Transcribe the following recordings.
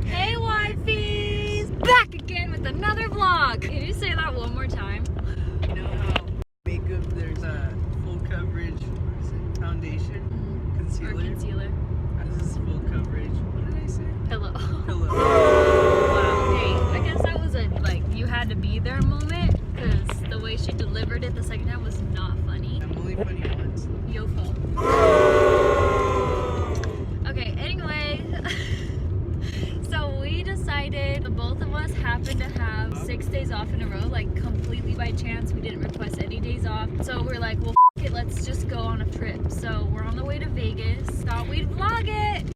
Hey wifeys! Back again with another vlog! Can you say that one more time? You know how makeup there's a full coverage, what is it, foundation, concealer? Or concealer. This is full coverage. What did I say? Pillow. Pillow. Wow, hey, I guess that was a, like, you had to be there moment, because the way she delivered it the second time was not funny. I'm only funny once. Yofo. Okay, anyway, so we decided, the both of us happened to have 6 days off in a row, like completely by chance. We didn't request any days off. So we're like, well, f it, let's just go on a trip. So we're on the way to Vegas. Thought we'd vlog it.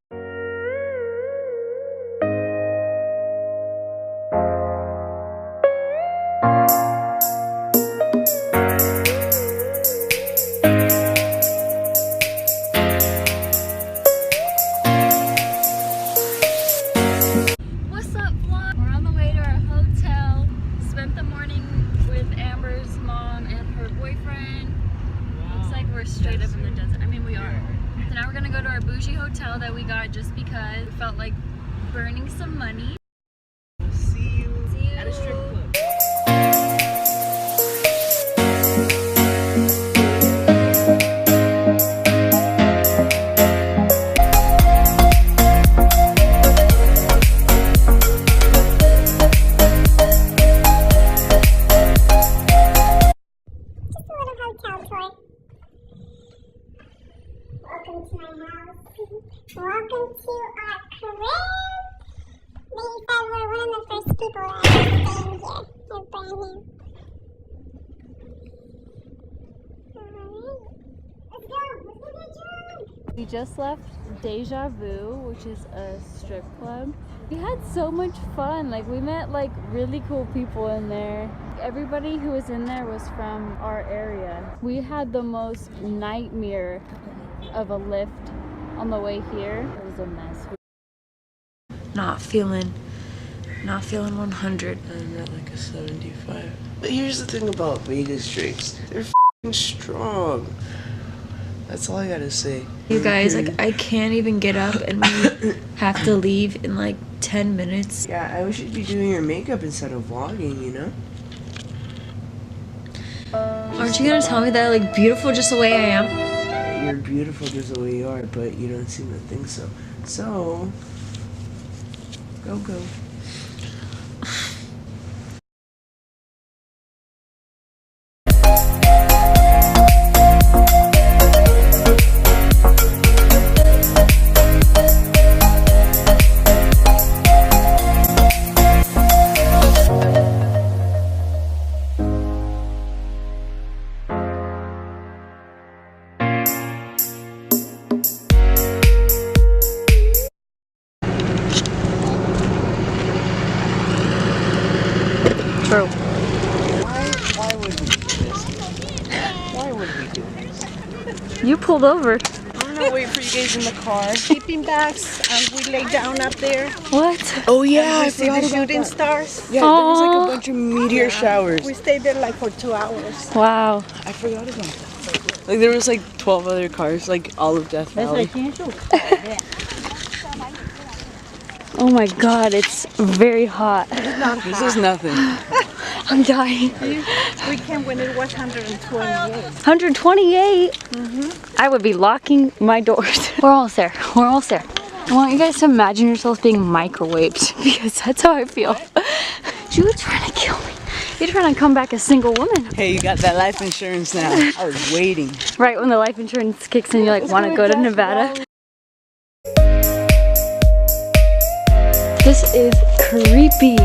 Straight up in the desert. I mean, we are. So now we're gonna go to our bougie hotel that we got just because we felt like burning some money. We'll see you at a strip club. Welcome to my house. Welcome to our crib. They said we're one of the first people that are staying here. They're brand new. Alright. Let's go. Let's get that drunk. We just left Deja Vu, which is a strip club. We had so much fun. Like, we met like really cool people in there. Everybody who was in there was from our area. We had the most nightmare of a lift on the way here. It was a mess. Not feeling 100. I'm at like a 75. But here's the thing about Vegas drinks. They're f***ing strong. That's all I gotta say. You guys, like, I can't even get up and we have to leave in like 10 minutes. Yeah, I wish you'd be doing your makeup instead of vlogging, you know? Aren't you gonna tell me that I look beautiful just the way I am? You're beautiful just the way you are, but you don't seem to think so. So, go. True. Why would we do this? Why would we do this? You pulled over. I'm gonna wait for you guys in the car. Sleeping bags, and we lay down up there. What? Oh yeah, We I see forgot the about shooting that. stars. Yeah, there was like Aw. a bunch of meteor showers. We stayed there like for 2 hours. Wow. I forgot about that. Like there was like 12 other cars, like all of Death Valley. Oh my god, it's very hot. This is nothing. I'm dying. We came when it was 128. 128? I would be locking my doors. We're almost there. We're almost there. I want you guys to imagine yourselves being microwaved because that's how I feel. You were trying to kill me. You're trying to come back a single woman. Hey, you got that life insurance now. I was waiting. Right when the life insurance kicks in, you're like, want to go to Nevada? This is creepy.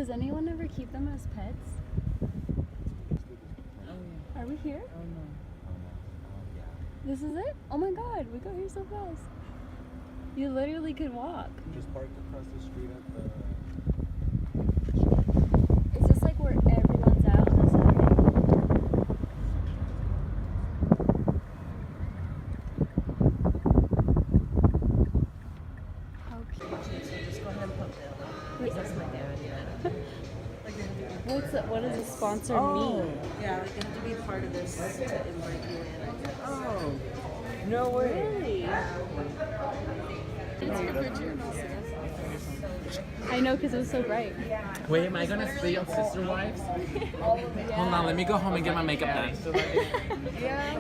Does anyone ever keep them as pets? Are we here? Oh no. This is it? Oh my god, we got here so fast. You literally could walk. Just parked across the street at the. Is this like where everyone's out on a Saturday? Okay. Just go ahead and put Bill. That's my dad, yeah. What does a sponsor Oh, mean? yeah, like you have to be part of this to invite you in, I guess. Oh. No way. Really? I know because it was so bright. Wait, am I gonna stay on Sister Wives? Hold on, let me go home and get my makeup done.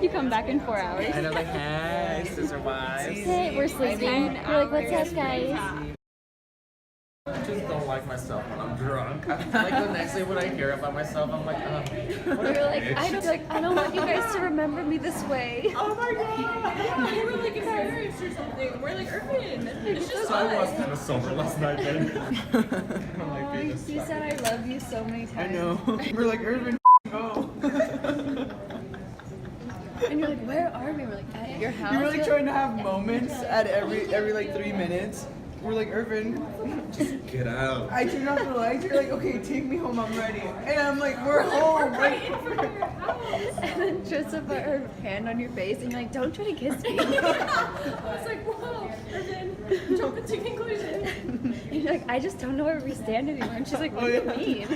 You come back in 4 hours. And I'm like, hey, Sister Wives. Hey, we're sleeping. We're like, what's up, guys? I just don't like myself when I'm drunk. Like the next day when I hear about myself, I'm like, oh. You're like, I don't want you guys to remember me this way. Oh my god! We were like embarrassed or something. We're like, Irvin, it's just So I was kind of sober last night then. You said I love you so many times. I know. We're like Irvin. Go. And you're like, where are we? We're like, at your house. You're really trying to have moments at every like 3 minutes. We're like Irvin. Get out. I turn off the lights. You're like, okay, take me home. I'm ready. And I'm like, we're home. Right in front of your house. And then Trista put her hand on your face and you're like, don't try to kiss me. I was like, whoa, Irvin, jump into conclusion. And you're like, I just don't know where we stand anymore. And she's like, what do you mean?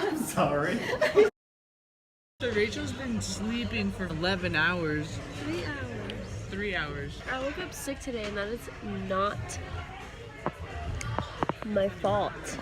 I'm sorry. So Rachel's been sleeping for 11 hours. 3 hours. 3 hours. I woke up sick today, and that is not my fault.